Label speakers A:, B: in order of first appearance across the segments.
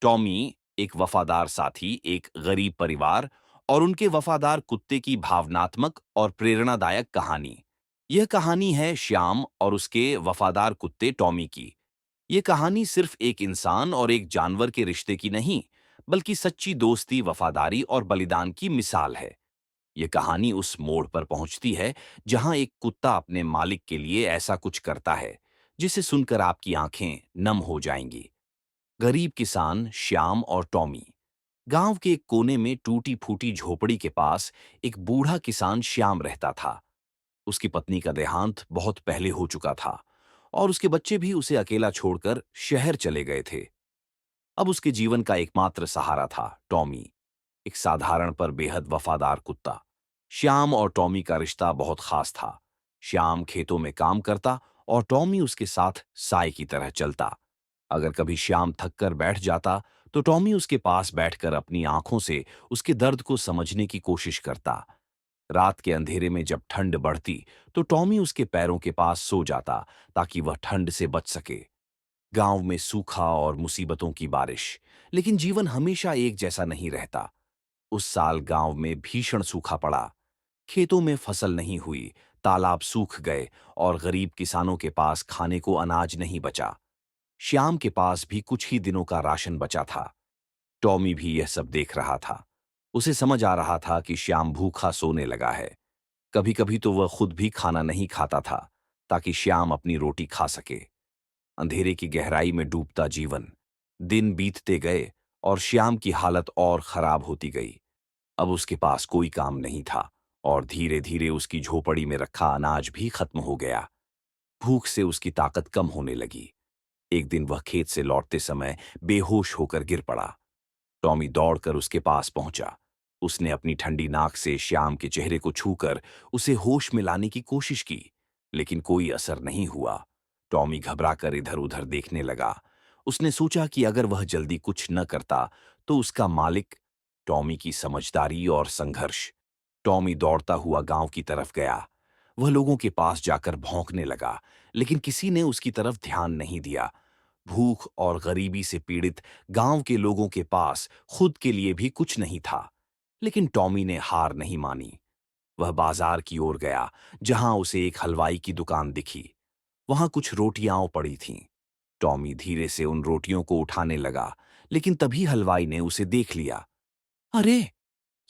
A: Tommy, एक वफादार साथी, एक गरीब परिवार और उनके वफादार कुत्ते की भावनात्मक और प्रेरणादायक कहानी। यह कहानी है श्याम और उसके वफादार कुत्ते टॉमी की। ये कहानी सिर्फ एक इंसान और एक जानवर के रिश्ते की नहीं, बल्कि सच्ची दोस्ती, वफादारी और बलिदान की मिसाल है। ये कहानी उस मोड़ पर पहुंचती है जहां एक कुत्ता अपने मालिक के लिए ऐसा कुछ करता है जिसे सुनकर आपकी आंखें नम हो जाएंगी। गरीब किसान श्याम और टॉमी। गांव के एक कोने में टूटी फूटी झोपड़ी के पास एक बूढ़ा किसान श्याम रहता था। उसकी पत्नी का देहांत बहुत पहले हो चुका था और उसके बच्चे भी उसे अकेला छोड़कर शहर चले गए थे। अब उसके जीवन का एकमात्र सहारा था टॉमी, एक साधारण पर बेहद वफादार कुत्ता। श्याम और टॉमी का रिश्ता बहुत खास था। श्याम खेतों में काम करता और टॉमी उसके साथ साय की तरह चलता। अगर कभी श्याम थक कर बैठ जाता तो टॉमी उसके पास बैठकर अपनी आंखों से उसके दर्द को समझने की कोशिश करता। रात के अंधेरे में जब ठंड बढ़ती तो टॉमी उसके पैरों के पास सो जाता ताकि वह ठंड से बच सके। गांव में सूखा और मुसीबतों की बारिश, लेकिन जीवन हमेशा एक जैसा नहीं रहता। उस साल गांव में भीषण सूखा पड़ा। खेतों में फसल नहीं हुई, तालाब सूख गए और गरीब किसानों के पास खाने को अनाज नहीं बचा। श्याम के पास भी कुछ ही दिनों का राशन बचा था। टॉमी भी यह सब देख रहा था। उसे समझ आ रहा था कि श्याम भूखा सोने लगा है। कभी-कभी तो वह खुद भी खाना नहीं खाता था ताकि श्याम अपनी रोटी खा सके। अंधेरे की गहराई में डूबता जीवन। दिन बीतते गए और श्याम की हालत और खराब होती गई। अब उसके पास कोई काम नहीं था और धीरे-धीरे उसकी झोपड़ी में रखा अनाज भी खत्म हो गया। भूख से उसकी ताकत कम होने लगी। एक दिन वह खेत से लौटते समय बेहोश होकर गिर पड़ा। टॉमी दौड़कर उसके पास पहुंचा। उसने अपनी ठंडी नाक से श्याम के चेहरे को छूकर उसे होश में लाने की कोशिश की, लेकिन कोई असर नहीं हुआ। टॉमी घबराकर इधर-उधर देखने लगा। उसने सोचा कि अगर वह जल्दी कुछ न करता तो उसका मालिक। टॉमी की समझदारी और संघर्ष। टॉमी दौड़ता हुआ गांव की तरफ गया। वह लोगों के पास जाकर भौंकने लगा, लेकिन किसी ने उसकी तरफ ध्यान नहीं दिया। भूख और गरीबी से पीड़ित गांव के लोगों के पास खुद के लिए भी कुछ नहीं था। लेकिन टॉमी ने हार नहीं मानी। वह बाजार की ओर गया, जहां उसे एक हलवाई की दुकान दिखी। वहां कुछ रोटियां पड़ी थीं। टॉमी धीरे से उन रोटियों को उठाने लगा, लेकिन तभी हलवाई ने उसे देख लिया। अरे,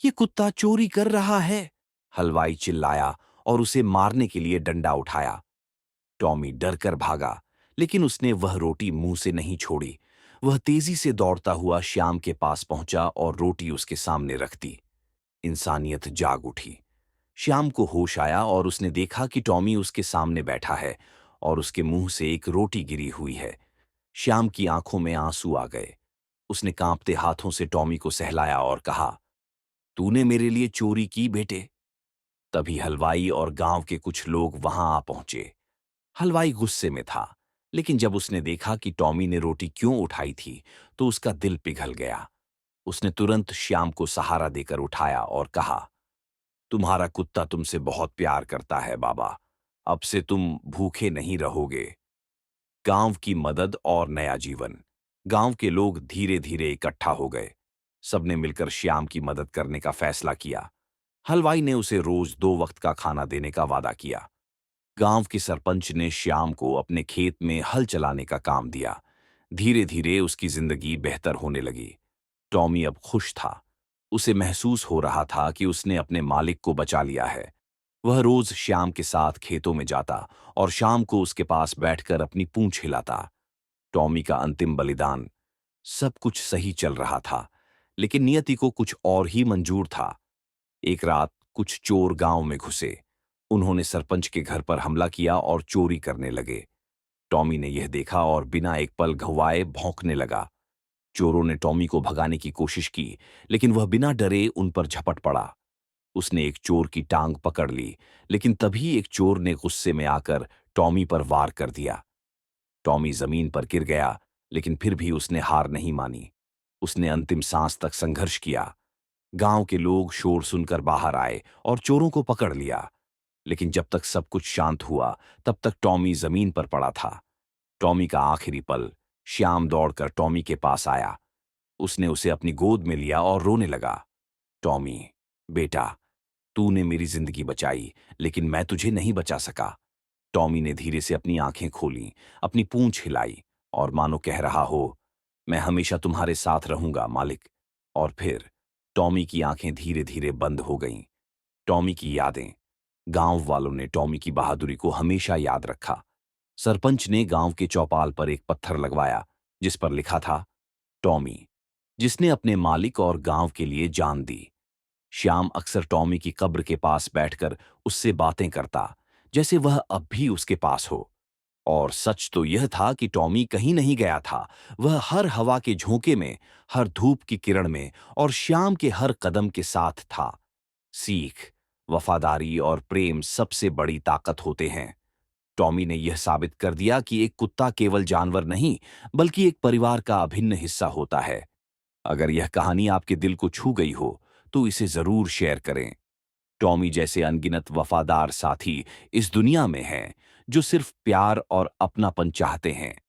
A: ये कुत्ता चोरी कर रहा है! हलवाई चिल्लाया और उसे मारने के लिए डंडा उठाया। टॉमी डरकर भागा, लेकिन उसने वह रोटी मुंह से नहीं छोड़ी। वह तेजी से दौड़ता हुआ श्याम के पास पहुंचा और रोटी उसके सामने रख दी। इंसानियत जाग उठी। श्याम को होश आया और उसने देखा कि टॉमी उसके सामने बैठा है और उसके मुंह से एक रोटी गिरी हुई है। श्याम की आंखों में आंसू आ गए। उसने कांपते हाथों से टॉमी को सहलाया और कहा, तूने मेरे लिए चोरी की बेटे? तभी हलवाई और गांव के कुछ लोग वहां आ पहुंचे। हलवाई गुस्से में था, लेकिन जब उसने देखा कि टॉमी ने रोटी क्यों उठाई थी, तो उसका दिल पिघल गया। उसने तुरंत श्याम को सहारा देकर उठाया और कहा, तुम्हारा कुत्ता तुमसे बहुत प्यार करता है बाबा। अब से तुम भूखे नहीं रहोगे। गांव की मदद और नया जीवन। गांव के लोग धीरे-धीरे इकट्ठा हो गए। सबने मिलकर श्याम की मदद करने का फैसला किया। हलवाई ने उसे रोज 2 वक्त का खाना देने का वादा किया। गांव के सरपंच ने श्याम को अपने खेत में हल चलाने का काम दिया। धीरे-धीरे उसकी जिंदगी बेहतर होने लगी। टॉमी अब खुश था। उसे महसूस हो रहा था कि उसने अपने मालिक को बचा लिया है। वह रोज श्याम के साथ खेतों में जाता और शाम को उसके पास बैठकर अपनी पूंछ हिलाता। टॉमी का अंतिम बलिदान। सब कुछ सही चल रहा था, लेकिन नियति को कुछ और ही मंजूर था। एक रात कुछ चोर गांव में घुसे। उन्होंने सरपंच के घर पर हमला किया और चोरी करने लगे। टॉमी ने यह देखा और बिना एक पल गंवाए भौंकने लगा। चोरों ने टॉमी को भगाने की कोशिश की, लेकिन वह बिना डरे उन पर झपट पड़ा। उसने एक चोर की टांग पकड़ ली, लेकिन तभी एक चोर ने गुस्से में आकर टॉमी पर वार कर दिया। टॉमी जमीन पर गिर गया, लेकिन फिर भी उसने हार नहीं मानी। उसने अंतिम सांस तक संघर्ष किया। गांव के लोग शोर सुनकर बाहर आए और चोरों को पकड़ लिया। लेकिन जब तक सब कुछ शांत हुआ, तब तक टॉमी जमीन पर पड़ा था। टॉमी का आखिरी पल। श्याम दौड़कर टॉमी के पास आया। उसने उसे अपनी गोद में लिया और रोने लगा। टॉमी, बेटा, तूने मेरी जिंदगी बचाई, लेकिन मैं तुझे नहीं बचा सका। टॉमी ने धीरे से अपनी आंखें खोलीं, अपनी पूंछ हिलाई और मानो कह रहा हो, मैं हमेशा तुम्हारे साथ रहूंगा मालिक। और फिर टॉमी की आंखें धीरे धीरे बंद हो गईं। टॉमी की यादें। गांव वालों ने टॉमी की बहादुरी को हमेशा याद रखा। सरपंच ने गांव के चौपाल पर एक पत्थर लगवाया, जिस पर लिखा था, टॉमी, जिसने अपने मालिक और गांव के लिए जान दी। श्याम अक्सर टॉमी की कब्र के पास बैठकर उससे बातें करता, जैसे वह अब भी उसके पास हो। और सच तो यह था कि टॉमी कहीं नहीं गया था। वह हर हवा के झोंके में, हर धूप की किरण में और श्याम के हर कदम के साथ था। सीख, वफादारी और प्रेम सबसे बड़ी ताकत होते हैं। टॉमी ने यह साबित कर दिया कि एक कुत्ता केवल जानवर नहीं, बल्कि एक परिवार का अभिन्न हिस्सा होता है। अगर यह कहानी आपके दिल को छू गई हो, तो इसे जरूर शेयर करें। टॉमी जैसे अनगिनत वफादार साथी इस दुनिया में हैं, जो सिर्फ प्यार और अपनापन चाहते हैं।